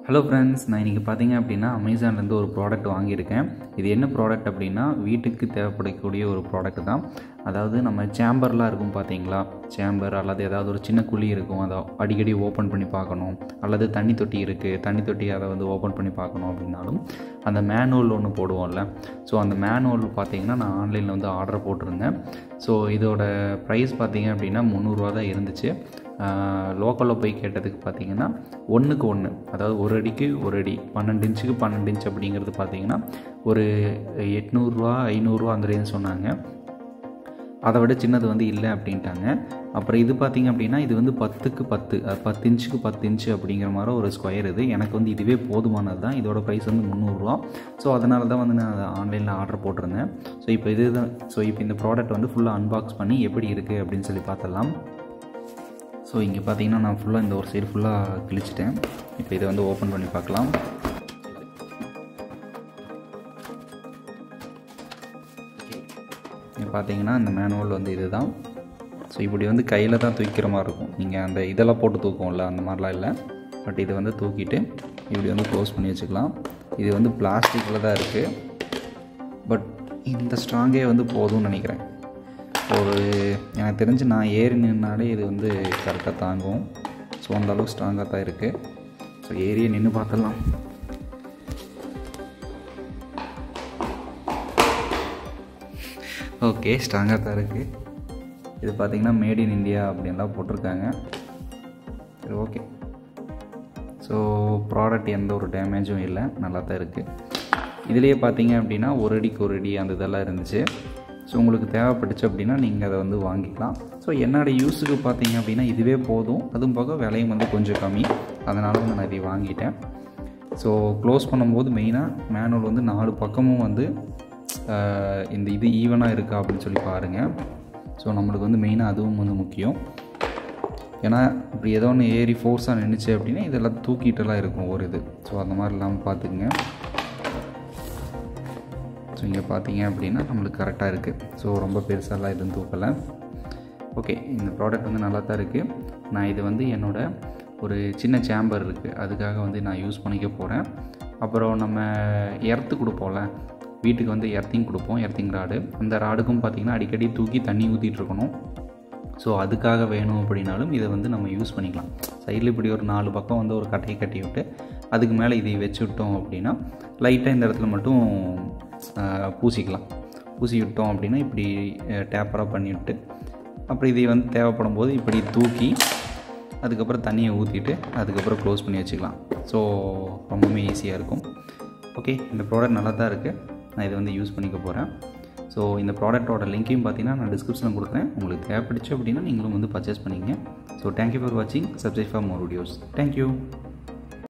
Hello friends, நான் இன்றைக்கி பார்த்தீங்க அப்படின்னா அமேசான்லேருந்து ஒரு ப்ராடக்ட் வாங்கியிருக்கேன். இது என்ன ப்ராடக்ட் அப்படின்னா வீட்டுக்கு தேவைப்படக்கூடிய ஒரு ப்ராடக்ட் தான். அதாவது நம்ம சேம்பர்லாம் இருக்கும் பார்த்தீங்களா, சேம்பர் அல்லது ஏதாவது ஒரு சின்ன குழி இருக்கும், அதை அடிக்கடி ஓப்பன் பண்ணி பார்க்கணும், அல்லது தண்ணி தொட்டி இருக்குது, தண்ணி தொட்டி அதை வந்து ஓப்பன் பண்ணி பார்க்கணும் அப்படின்னாலும் அந்த மேனுவல் ஒன்று போடுவோம்ல. ஸோ அந்த மேனுவல் பார்த்தீங்கன்னா நான் ஆன்லைனில் வந்து ஆர்டர் போட்டிருந்தேன். ஸோ இதோட ப்ரைஸ் பார்த்தீங்க அப்படின்னா 300 தான் இருந்துச்சு. லோக்கலில் போய் கேட்டதுக்கு பார்த்தீங்கன்னா 1க்கு 1, அதாவது ஒரு அடிக்கு ஒரு அடி, 12 இன்ச்சுக்கு 12 இன்ச் அப்படிங்கிறது பார்த்தீங்கன்னா ஒரு 800 500 அந்த ரேஞ்ச் சொன்னாங்க. அதை விட சின்னது வந்து இல்லை அப்படின்ட்டாங்க. அப்புறம் இது பார்த்திங்க அப்படின்னா இது வந்து 10க்கு 10, 10 இன்ச்சுக்கு 10 இன்ச்சு அப்படிங்கிற மாதிரி ஒரு ஸ்கொயர். இது எனக்கு வந்து இதுவே போதுமானது தான். இதோட ப்ரைஸ் வந்து 300. ஸோ அதனால தான் வந்து நான் அதை ஆன்லைனில் ஆர்டர் போட்டிருந்தேன். ஸோ இப்போ இது தான். ஸோ இப்போ இந்த ப்ராடக்ட் வந்து ஃபுல்லாக அன்பாக்ஸ் பண்ணி எப்படி இருக்குது அப்படின்னு சொல்லி பார்த்துடலாம். ஸோ இங்கே பார்த்தீங்கன்னா நான் ஃபுல்லாக இந்த ஒரு சைடு ஃபுல்லாக கிழிச்சிட்டேன். இப்போ இதை வந்து ஓப்பன் பண்ணி பார்க்கலாம். இங்கே பார்த்தீங்கன்னா இந்த மேனுவல் வந்து இது தான். ஸோ இப்படி வந்து கையில் தான் தூக்கிற மாதிரி இருக்கும். நீங்கள் அந்த இதெல்லாம் போட்டு தூக்குவோம்ல, அந்த மாதிரிலாம் இல்லை. பட் இது வந்து தூக்கிட்டு இப்படி வந்து க்ளோஸ் பண்ணி வச்சுக்கலாம். இது வந்து பிளாஸ்டிக்கில் தான் இருக்குது. பட் இந்த ஸ்ட்ராங்கே வந்து போதும்னு நினைக்கிறேன். எனக்கு தெரிஞ்சு நான் ஏறி நின்னாலே இது வந்து கரெக்டாக தாங்கும். ஸோ அந்தளவுக்கு ஸ்ட்ராங்காக தான் இருக்குது. ஸோ ஏரியை நின்று பார்த்துடலாம். ஓகே, ஸ்ட்ராங்காக தான் இருக்குது. இது பார்த்திங்கன்னா மேட் இன் இந்தியா அப்படின்லாம் போட்டிருக்காங்க. சரி, ஓகே. ஸோ ப்ராடக்ட் எந்த ஒரு டேமேஜும் இல்லை, நல்லா தான் இருக்குது. இதுலேயே பார்த்தீங்க அப்படின்னா ஒரு அடிக்கு ஒரு அடி அந்த இதெல்லாம் இருந்துச்சு. ஸோ உங்களுக்கு தேவைப்பட்டுச்சு அப்படின்னா நீங்கள் அதை வந்து வாங்கிக்கலாம். ஸோ என்னோடய யூஸுக்கு பார்த்தீங்க அப்படின்னா இதுவே போதும். அதுவும் போக விலையும் வந்து கொஞ்சம் கம்மி. அதனால் வந்து நான் இதை வாங்கிட்டேன். ஸோ க்ளோஸ் பண்ணும்போது மெயினாக மேனுவல் வந்து 4 பக்கமும் வந்து இந்த இது ஈவனாக இருக்கா அப்படின்னு சொல்லி பாருங்கள். ஸோ நம்மளுக்கு வந்து மெயினாக அதுவும் வந்து முக்கியம். ஏன்னா இப்படி ஏதோ ஒன்று ஏறி ஃபோர்ஸாக நின்றுச்சு அப்படின்னா இதெல்லாம் தூக்கிட்டெல்லாம் இருக்கும் ஒரு இது. ஸோ அந்த மாதிரி இல்லாமல் பார்த்துக்குங்க. ஸோ இங்கே பார்த்தீங்க அப்படின்னா நம்மளுக்கு கரெக்டாக இருக்குது. ஸோ ரொம்ப பெருசாலாம் எதுவும் தூக்கலை. ஓகே, இந்த ப்ராடக்ட் வந்து நல்லா தான் இருக்குது. நான் இது வந்து என்னோடய ஒரு சின்ன சேம்பர் இருக்குது, அதுக்காக வந்து நான் யூஸ் பண்ணிக்க போகிறேன். அப்புறம் நம்ம எர்த்து கொடுப்போம்ல, வீட்டுக்கு வந்து எர்த்திங் கொடுப்போம், எர்த்திங் ராடு. அந்த ராடுக்கும் பார்த்திங்கன்னா அடிக்கடி தூக்கி தண்ணி ஊற்றிட்டு இருக்கணும். ஸோ அதுக்காக வேணும் அப்படின்னாலும் இதை வந்து நம்ம யூஸ் பண்ணிக்கலாம். சைடில் இப்படி ஒரு 4 பக்கம் வந்து ஒரு கட்டையை கட்டி விட்டு அதுக்கு மேலே இதை வச்சு விட்டோம் அப்படின்னா லைட்டாக இந்த இடத்துல மட்டும் பூசிக்கலாம். பூசி விட்டோம் அப்படின்னா இப்படி டேப்பராக பண்ணிவிட்டு அப்புறம் இதை வந்து தேவைப்படும் போது இப்படி தூக்கி அதுக்கப்புறம் தண்ணியை ஊற்றிட்டு அதுக்கப்புறம் க்ளோஸ் பண்ணி வச்சுக்கலாம். ஸோ ரொம்பவுமே ஈஸியாக இருக்கும். ஓகே, இந்த ப்ராடக்ட் நல்லா தான் இருக்குது. நான் இதை வந்து யூஸ் பண்ணிக்க போகிறேன். ஸோ இந்த ப்ராடக்ட்டோட லிங்க்கையும் பார்த்தீங்கன்னா நான் டிஸ்கிரிப்ஷனில் கொடுக்குறேன். உங்களுக்கு தேவைப்படுச்சு அப்படின்னா நீங்களும் வந்து பர்ச்சேஸ் பண்ணிக்கங்க. ஸோ தேங்க்யூ ஃபார் வாட்சிங். Subscribe for more videos. Thank you.